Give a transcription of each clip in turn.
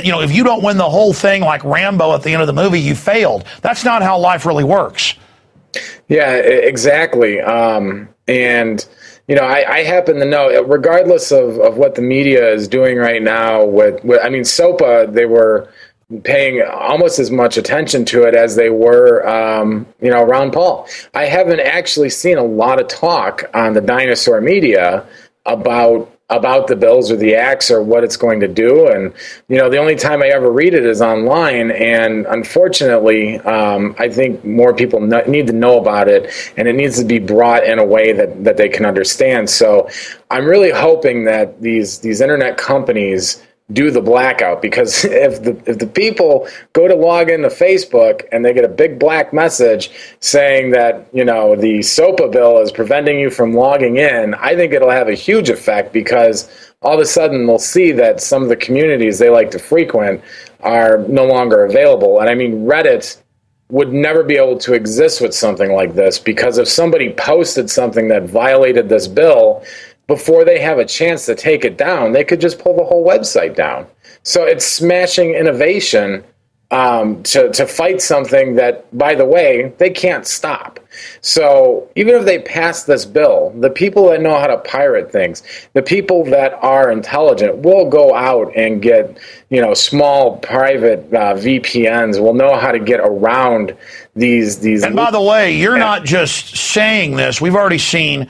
if you don't win the whole thing like Rambo at the end of the movie, you failed. That's not how life really works. Yeah, exactly. And I happen to know, regardless of what the media is doing right now with SOPA, they were paying almost as much attention to it as they were, Ron Paul. I haven't actually seen a lot of talk on the dinosaur media about the bills or the acts or what it's going to do. And, the only time I ever read it is online. And unfortunately, I think more people need to know about it, and it needs to be brought in a way that they can understand. So I'm really hoping that these internet companies do the blackout, because if the people go to log into Facebook and they get a big black message saying that, the SOPA bill is preventing you from logging in, I think it'll have a huge effect, because all of a sudden they'll see that some of the communities they like to frequent are no longer available. And I mean, Reddit would never be able to exist with something like this, because if somebody posted something that violated this bill, before they have a chance to take it down, they could just pull the whole website down. So it's smashing innovation to fight something that, by the way, they can't stop. So even if they pass this bill, the people that know how to pirate things, the people that are intelligent will go out and get, small private VPNs, will know how to get around these. And by the way, you're not just saying this. We've already seen.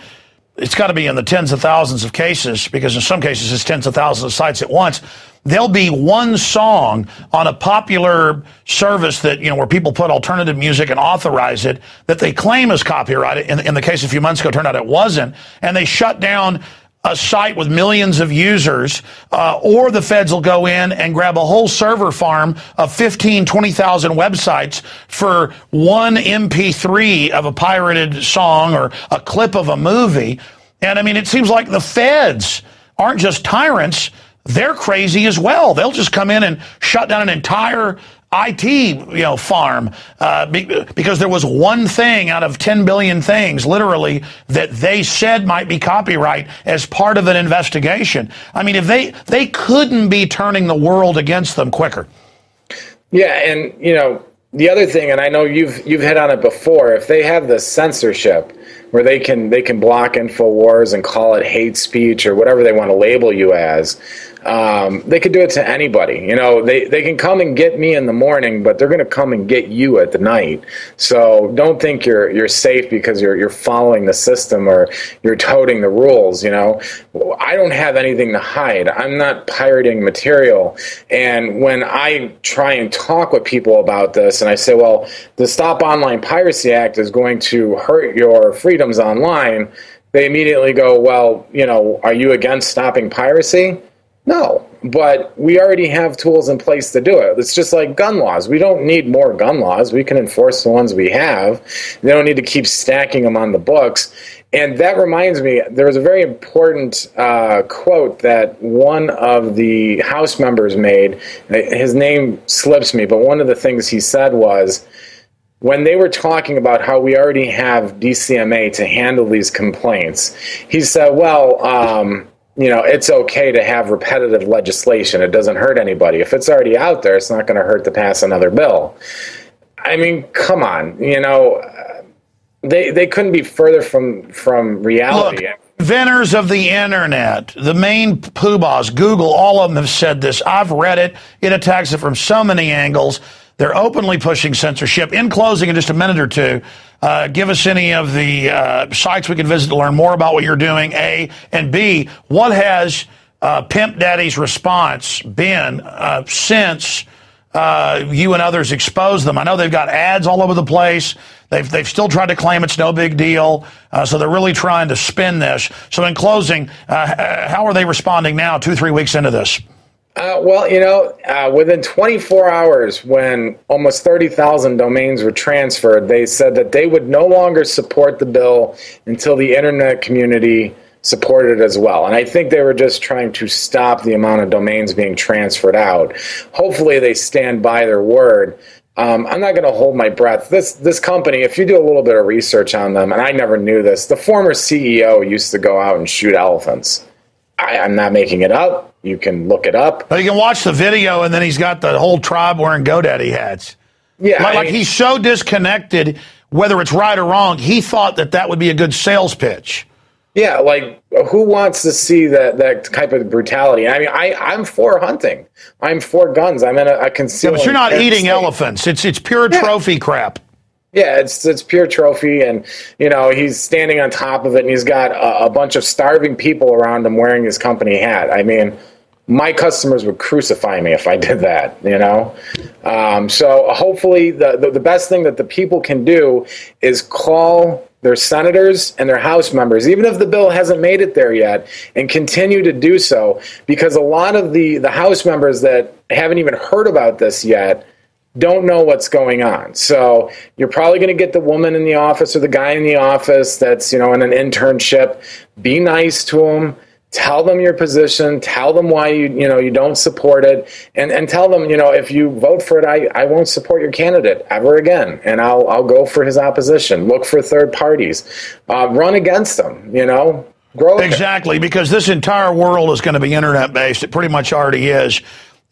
It's got to be in the tens of thousands of cases, because in some cases it's tens of thousands of sites at once. There'll be one song on a popular service that, where people put alternative music and authorize it, that they claim is copyrighted. In the case a few months ago, it turned out it wasn't. And they shut down a site with millions of users, or the feds will go in and grab a whole server farm of 15, 20,000 websites for one MP3 of a pirated song or a clip of a movie. And I mean, it seems like the feds aren't just tyrants, they're crazy as well. They'll just come in and shut down an entire IT, farm, because there was one thing out of 10 billion things, literally, that they said might be copyright as part of an investigation. I mean, if they couldn't be turning the world against them quicker. Yeah, and the other thing, and I know you've hit on it before, if they have this censorship where they can block Infowars and call it hate speech or whatever they want to label you as, they could do it to anybody. They can come and get me in the morning, but they're going to come and get you at the night. So don't think you're safe because you're following the system or you're toting the rules. I don't have anything to hide. I'm not pirating material. And when I try and talk with people about this, and I say, well, the Stop Online Piracy Act is going to hurt your freedoms online, they immediately go, well, are you against stopping piracy? No, but we already have tools in place to do it. It's just like gun laws. We don't need more gun laws. We can enforce the ones we have. They don't need to keep stacking them on the books. And that reminds me, there was a very important quote that one of the House members made. His name slips me, but one of the things he said was, when they were talking about how we already have DCMA to handle these complaints, he said, well, it's okay to have repetitive legislation. It doesn't hurt anybody. If it's already out there, it's not going to hurt to pass another bill. I mean, come on. They couldn't be further from reality. Look, inventors of the internet, the main poobahs, Google, all of them have said this. I've read it. It attacks it from so many angles. They're openly pushing censorship. In closing, in just a minute or two, give us any of the sites we can visit to learn more about what you're doing, A, and B, what has Pimp Daddy's response been since you and others exposed them? I know they've got ads all over the place. They've still tried to claim it's no big deal, so they're really trying to spin this. So in closing, how are they responding now, 2-3 weeks into this? Within 24 hours, when almost 30,000 domains were transferred, they said that they would no longer support the bill until the internet community supported it as well. And I think they were just trying to stop the amount of domains being transferred out. Hopefully they stand by their word. I'm not going to hold my breath. This company, if you do a little bit of research on them, and I never knew this, the former CEO used to go out and shoot elephants. I'm not making it up. You can look it up. But you can watch the video, and then he's got the whole tribe wearing GoDaddy hats. Yeah, like he's so disconnected, whether it's right or wrong, he thought that would be a good sales pitch. Yeah, like who wants to see that type of brutality? I mean, I'm for hunting. I'm for guns. I'm in a concealed. But you're not eating elephants. It's pure trophy crap. Yeah, it's pure trophy, and he's standing on top of it, and he's got a bunch of starving people around him wearing his company hat. I mean, my customers would crucify me if I did that. So hopefully, the best thing that the people can do is call their senators and their House members, even if the bill hasn't made it there yet, and continue to do so, because a lot of the House members that haven't even heard about this yet don't know what's going on. So you're probably going to get the woman in the office or the guy in the office that's, in an internship. Be nice to them. Tell them your position. Tell them why you don't support it, and tell them, if you vote for it, I won't support your candidate ever again, and I'll go for his opposition. Look for third parties. Run against them. Grow exactly, because this entire world is going to be internet based. It pretty much already is.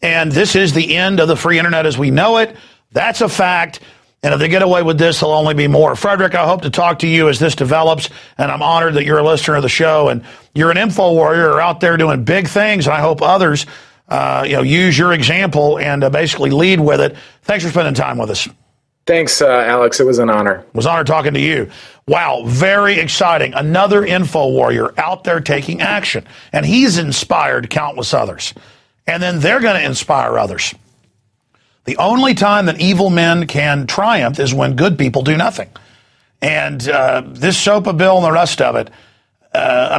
And this is the end of the free internet as we know it. That's a fact. And if they get away with this, there'll only be more. Frederick, I hope to talk to you as this develops. And I'm honored that you're a listener of the show. And you're an info warrior out there doing big things. And I hope others, use your example and basically lead with it. Thanks for spending time with us. Thanks, Alex. It was an honor. It was an honor talking to you. Wow, very exciting. Another info warrior out there taking action. And he's inspired countless others. And then they're going to inspire others. The only time that evil men can triumph is when good people do nothing. And this SOPA bill and the rest of it,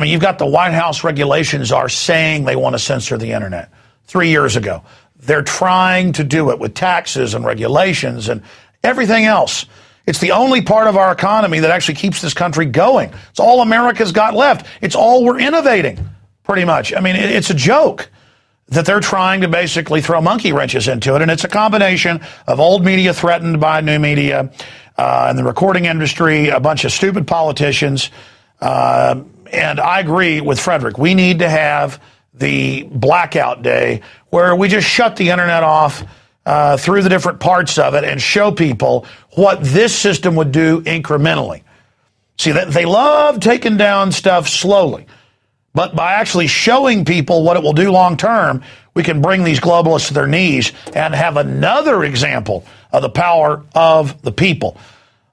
you've got the White House regulations are saying they want to censor the internet 3 years ago. They're trying to do it with taxes and regulations and everything else. It's the only part of our economy that actually keeps this country going. It's all America's got left. It's all we're innovating, pretty much. It's a joke that they're trying to basically throw monkey wrenches into it. And it's a combination of old media threatened by new media, and the recording industry, a bunch of stupid politicians. And I agree with Frederick. We need to have the blackout day where we just shut the internet off through the different parts of it and show people what this system would do incrementally. See, they love taking down stuff slowly. But by actually showing people what it will do long term, we can bring these globalists to their knees and have another example of the power of the people.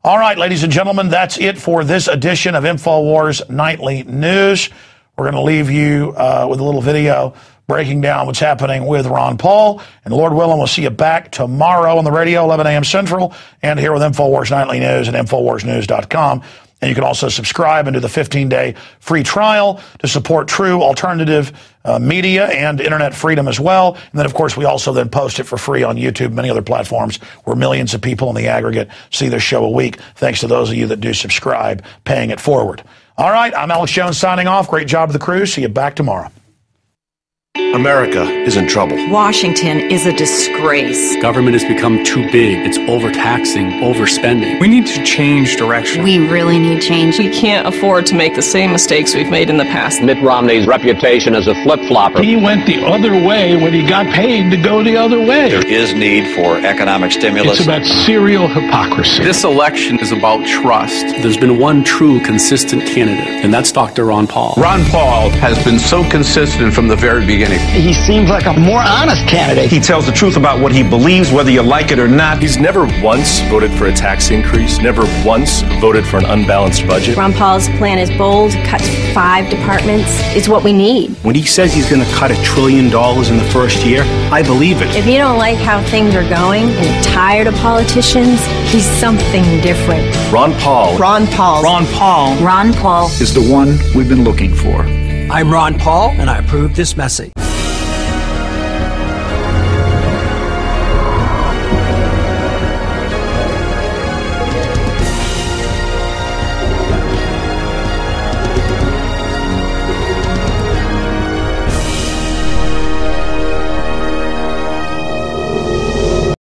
All right, ladies and gentlemen, that's it for this edition of Infowars Nightly News. We're going to leave you with a little video breaking down what's happening with Ron Paul. And Lord willing, we'll see you back tomorrow on the radio, 11 a.m. Central, and here with Infowars Nightly News at InfowarsNews.com. And you can also subscribe and do the 15-day free trial to support true alternative media and internet freedom as well. And then, of course, we also then post it for free on YouTube and many other platforms where millions of people in the aggregate see this show a week, thanks to those of you that do subscribe, paying it forward. All right, I'm Alex Jones signing off. Great job to the crew. See you back tomorrow. America is in trouble. Washington is a disgrace. Government has become too big. It's overtaxing, overspending. We need to change direction. We really need change. We can't afford to make the same mistakes we've made in the past. Mitt Romney's reputation as a flip-flopper. He went the other way when he got paid to go the other way. There is need for economic stimulus. It's about serial hypocrisy. This election is about trust. There's been one true consistent candidate, and that's Dr. Ron Paul. Ron Paul has been so consistent from the very beginning. He seems like a more honest candidate. He tells the truth about what he believes, whether you like it or not. He's never once voted for a tax increase, never once voted for an unbalanced budget. Ron Paul's plan is bold, cut 5 departments. It's what we need. When he says he's going to cut $1 trillion in the first year, I believe it. If you don't like how things are going and you're tired of politicians, he's something different. Ron Paul. Ron Paul. Ron Paul. Ron Paul is the one we've been looking for. I'm Ron Paul, and I approve this message.